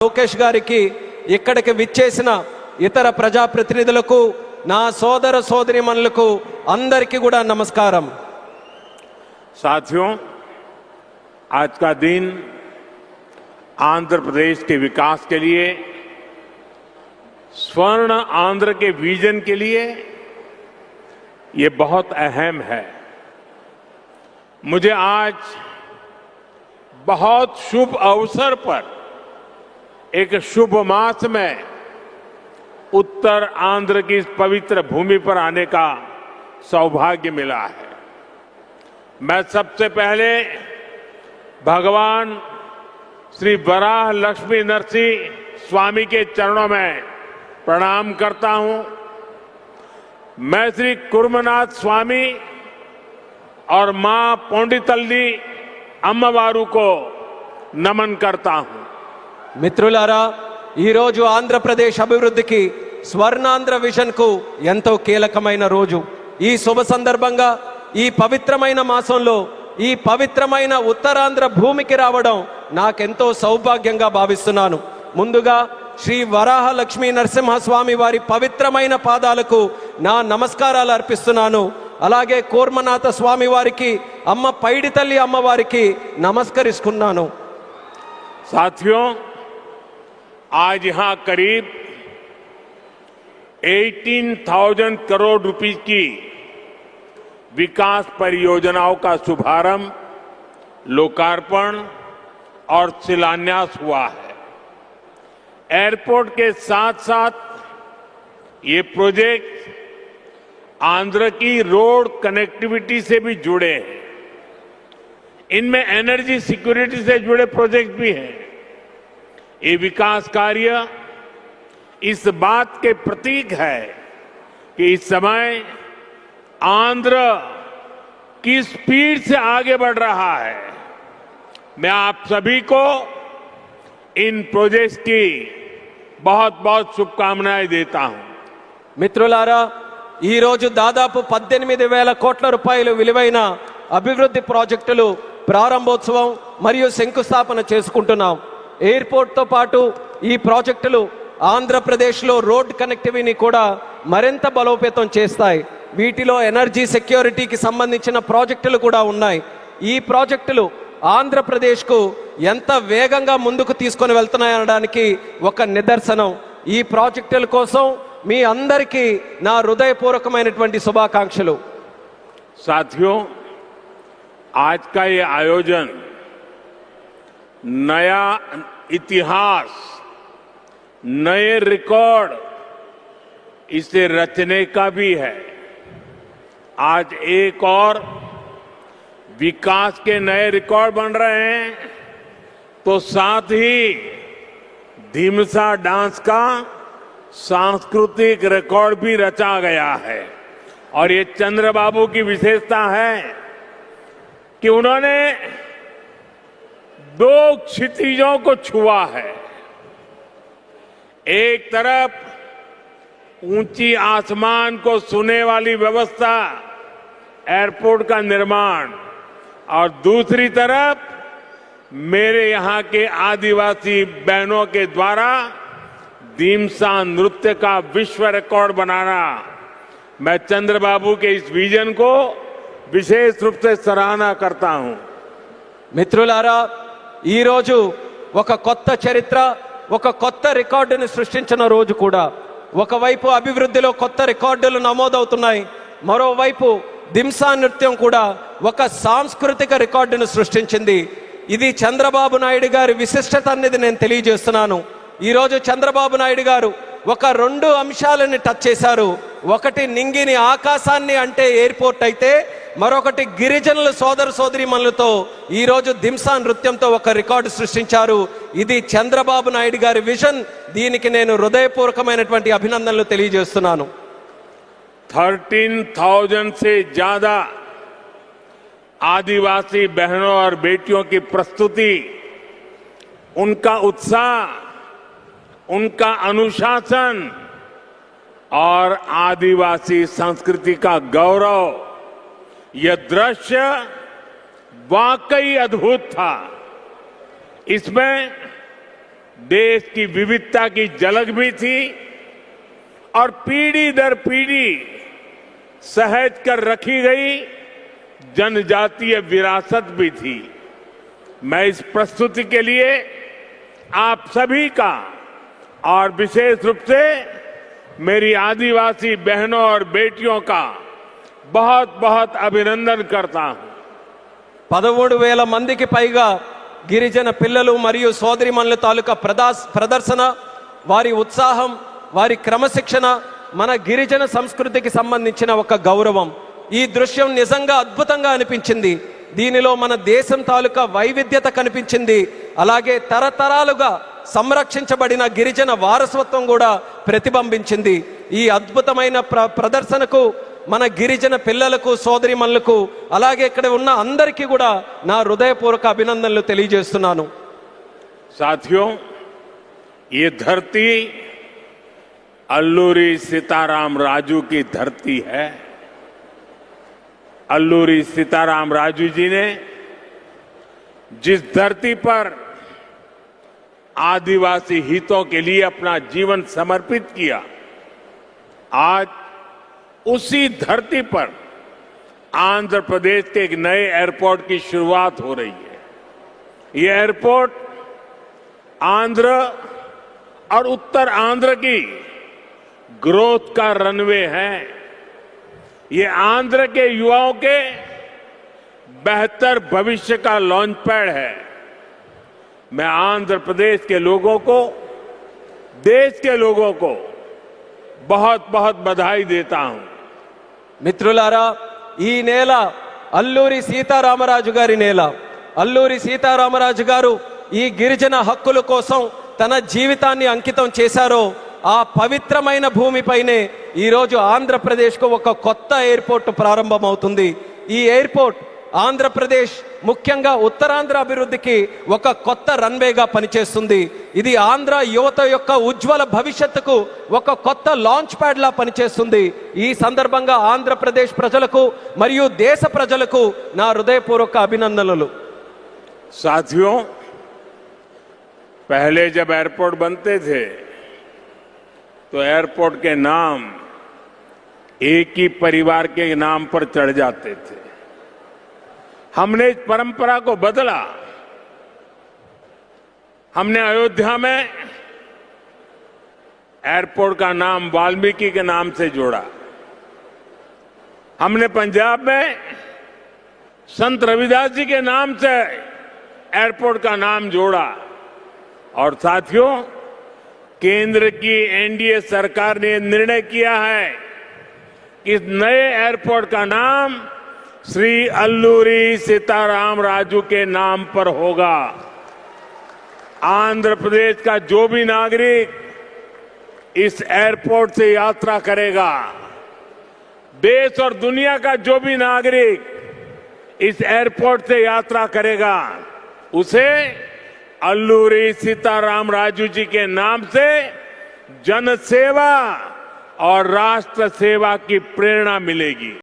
లోకేష్ గారికి ఇక్కడికి విచ్చేసిన ఇతర ప్రజాప్రతినిధులకు నా సోదర సోదరీమణులకు అందరికీ కూడా నమస్కారం। साथियों, आज का दिन आंध्र प्रदेश के विकास के लिए, स्वर्ण आंध्र के विजन के लिए ये बहुत अहम है। मुझे आज बहुत शुभ अवसर पर एक शुभ मास में उत्तर आंध्र की इस पवित्र भूमि पर आने का सौभाग्य मिला है। मैं सबसे पहले भगवान श्री वराह लक्ष्मी नरसिंह स्वामी के चरणों में प्रणाम करता हूं। मैं श्री कुर्मनाथ स्वामी और मां पोंडितल्ली अम्मवारू को नमन करता हूं। మిత్రులారా, ఈరోజు ఆంధ్రప్రదేశ్ అభివృద్ధికి స్వర్ణాంధ్ర విజన్ కు ఎంతో కీలకమైన రోజు। ఈ శుభ సందర్భంగా ఈ పవిత్రమైన మాసంలో ఈ పవిత్రమైన ఉత్తరాంధ్ర భూమికి రావడం నాకెంతో సౌభాగ్యంగా భావిస్తున్నాను। ముందుగా శ్రీ వరాహ లక్ష్మీ నరసింహస్వామి వారి పవిత్రమైన పాదాలకు నా నమస్కారాలు అర్పిస్తున్నాను। అలాగే కూర్మనాథ స్వామి వారికి, అమ్మ పైడితల్లి అమ్మవారికి నమస్కరిస్తున్నాను। साथियों, आज यहां करीब 18,000 करोड़ रुपए की विकास परियोजनाओं का शुभारंभ, लोकार्पण और शिलान्यास हुआ है। एयरपोर्ट के साथ साथ ये प्रोजेक्ट आंध्र की रोड कनेक्टिविटी से भी जुड़े हैं। इनमें एनर्जी सिक्योरिटी से जुड़े प्रोजेक्ट भी हैं। ये विकास कार्य इस बात के प्रतीक है कि इस समय आंध्र की स्पीड से आगे बढ़ रहा है। मैं आप सभी को इन प्रोजेक्ट्स की बहुत बहुत शुभकामनाएं देता हूं। మిత్రులారా, ఈ రోజు దాదాపు 18,000 కోట్ల రూపాయలు విలువైన అభివృద్ధి ప్రాజెక్టులు ప్రారంభోత్సవం మరియు శంకుస్థాపన చేసుకుంటున్నాం। ఎయిర్పోర్ట్తో పాటు ఈ ప్రాజెక్టులు ఆంధ్రప్రదేశ్లో రోడ్ కనెక్టివిటీని కూడా మరింత బలోపేతం చేస్తాయి। వీటిలో ఎనర్జీ సెక్యూరిటీకి సంబంధించిన ప్రాజెక్టులు కూడా ఉన్నాయి। ఈ ప్రాజెక్టులు ఆంధ్రప్రదేశ్కు ఎంత వేగంగా ముందుకు తీసుకొని వెళ్తున్నాయనడానికి ఒక నిదర్శనం। ఈ ప్రాజెక్టుల కోసం మీ అందరికీ నా హృదయపూర్వకమైనటువంటి శుభాకాంక్షలు। साथियों, आज का ये आयोजन नया इतिहास, नए रिकॉर्ड इसे रचने का भी है। आज एक और विकास के नए रिकॉर्ड बन रहे हैं, तो साथ ही धीमसा डांस का सांस्कृतिक रिकॉर्ड भी रचा गया है। और ये चंद्रबाबू की विशेषता है कि उन्होंने दो क्षितिजों को छुआ है। एक तरफ ऊंची आसमान को छूने वाली व्यवस्था, एयरपोर्ट का निर्माण, और दूसरी तरफ मेरे यहां के आदिवासी बहनों के द्वारा धीमसा नृत्य का विश्व रिकॉर्ड बनाना। मैं चंद्रबाबू के इस विजन को विशेष रूप से सराहना करता हूं। మిత్రులారా, ఈ రోజు ఒక కొత్త చరిత్ర, ఒక కొత్త రికార్డుని సృష్టించిన రోజు కూడా। ఒకవైపు అభివృద్ధిలో కొత్త రికార్డులు నమోదవుతున్నాయి, మరోవైపు దింసా నృత్యం కూడా ఒక సాంస్కృతిక రికార్డును సృష్టించింది। ఇది చంద్రబాబు నాయుడు గారి విశిష్టత అనేది నేను తెలియజేస్తున్నాను। ఈరోజు చంద్రబాబు నాయుడు గారు ఒక 2 అంశాలని టచ్ చేశారు। ఒకటి నింగిని ఆకాశాన్ని అంటే ఎయిర్పోర్ట్ అయితే, మరొకటి గిరిజనుల సోదర సోదరీమణులతో ఈరోజు దింసా నృత్యంతో ఒక రికార్డు సృష్టించారు। ఇది చంద్రబాబు నాయుడు గారి విజన్। దీనికి నేను హృదయపూర్వకమైనటువంటి అభినందనలు తెలియజేస్తున్నాను। 13,000 से ज्यादा आदिवासी बहनों और बेटियों की प्रस्तुति, उनका उत्साह, उनका अनुशासन और आदिवासी संस्कृति का गौरव, यह दृश्य वाकई अद्भुत था। इसमें देश की विविधता की झलक भी थी और पीढ़ी दर पीढ़ी सहेज कर रखी गई जनजातीय विरासत भी थी। मैं इस प्रस्तुति के लिए आप सभी का और विशेष रूप से मेरी आदिवासी बहनों और बेटियों का बहुत बहुत अभिनंदन करता हूं। 13,000 మందికి పైగా గిరిజన పిల్లలు మరియు సోదరిమణుల తాలూకా ప్రదర్శన, వారి ఉత్సాహం, వారి క్రమశిక్షణ మన గిరిజన సంస్కృతికి సంబంధించిన ఒక గౌరవం. ఈ దృశ్యం నిజంగా అద్భుతంగా అనిపించింది. దీనిలో మన దేశం తాలూకా వైవిధ్యత కనిపించింది. అలాగే తరతరాలుగా సంరక్షించబడిన గిరిజన వారసత్వం కూడా ప్రతిబింబించింది. ఈ అద్భుతమైన ప్రదర్శనకు మన గిరిజన పిల్లలకు, సోదరిమణులకు, అలాగే ఇక్కడ ఉన్న అందరికీ కూడా నా హృదయపూర్వక అభినందనలు తెలియజేస్తున్నాను. साथियों, ये धरती अल्लूरी सीताराम राजू की धरती है। अल्लूरी सीताराम राजू जी ने जिस धरती पर आदिवासी हितों के लिए अपना जीवन समर्पित किया, आज उसी धरती पर आंध्र प्रदेश के एक नए एयरपोर्ट की शुरुआत हो रही है। यह एयरपोर्ट आंध्र और उत्तर आंध्र की ग्रोथ का रनवे है। ये आंध्र के युवाओं के बेहतर भविष्य का लॉन्च पैड है। मैं आंध्र प्रदेश के लोगों को, देश के लोगों को बहुत बहुत बधाई देता हूं। మిత్రులారా, ఈ నేల అల్లూరి సీతారామరాజు గారి నేల. అల్లూరి సీతారామరాజు గారు ఈ గిరిజన హక్కుల కోసం తన జీవితాన్ని అంకితం చేశారో ఆ పవిత్రమైన భూమిపైనే ఈరోజు ఆంధ్రప్రదేశ్కు ఒక కొత్త ఎయిర్పోర్ట్ ప్రారంభమవుతుంది. ఈ ఎయిర్పోర్ట్ ఆంధ్రప్రదేశ్, ముఖ్యంగా ఉత్తరాంధ్ర అభివృద్ధికి ఒక కొత్త రన్వేగా పనిచేస్తుంది. ఇది ఆంధ్ర యువత యొక్క ఉజ్వల భవిష్యత్తుకు ఒక కొత్త లాంచ్ ప్యాడ్ లా పనిచేస్తుంది. ఈ సందర్భంగా ఆంధ్రప్రదేశ్ ప్రజలకు మరియు దేశ ప్రజలకు నా హృదయపూర్వక అభినందనలు. साथियों, पहले जब एयरपोर्ट बनते थे तो एयरपोर्ट के नाम एक ही परिवार के नाम पर चढ़ जाते थे। हमने इस परंपरा को बदला। हमने अयोध्या में एयरपोर्ट का नाम वाल्मीकि के नाम से जोड़ा। हमने पंजाब में संत रविदास जी के नाम से एयरपोर्ट का नाम जोड़ा। और साथियों, केंद्र की एनडीए सरकार ने निर्णय किया है कि इस नए एयरपोर्ट का नाम श्री अल्लूरी सीताराम राजू के नाम पर होगा। आंध्र प्रदेश का जो भी नागरिक इस एयरपोर्ट से यात्रा करेगा, देश और दुनिया का जो भी नागरिक इस एयरपोर्ट से यात्रा करेगा, उसे अल्लूरी सीताराम राजू जी के नाम से जन सेवा और राष्ट्र सेवा की प्रेरणा मिलेगी।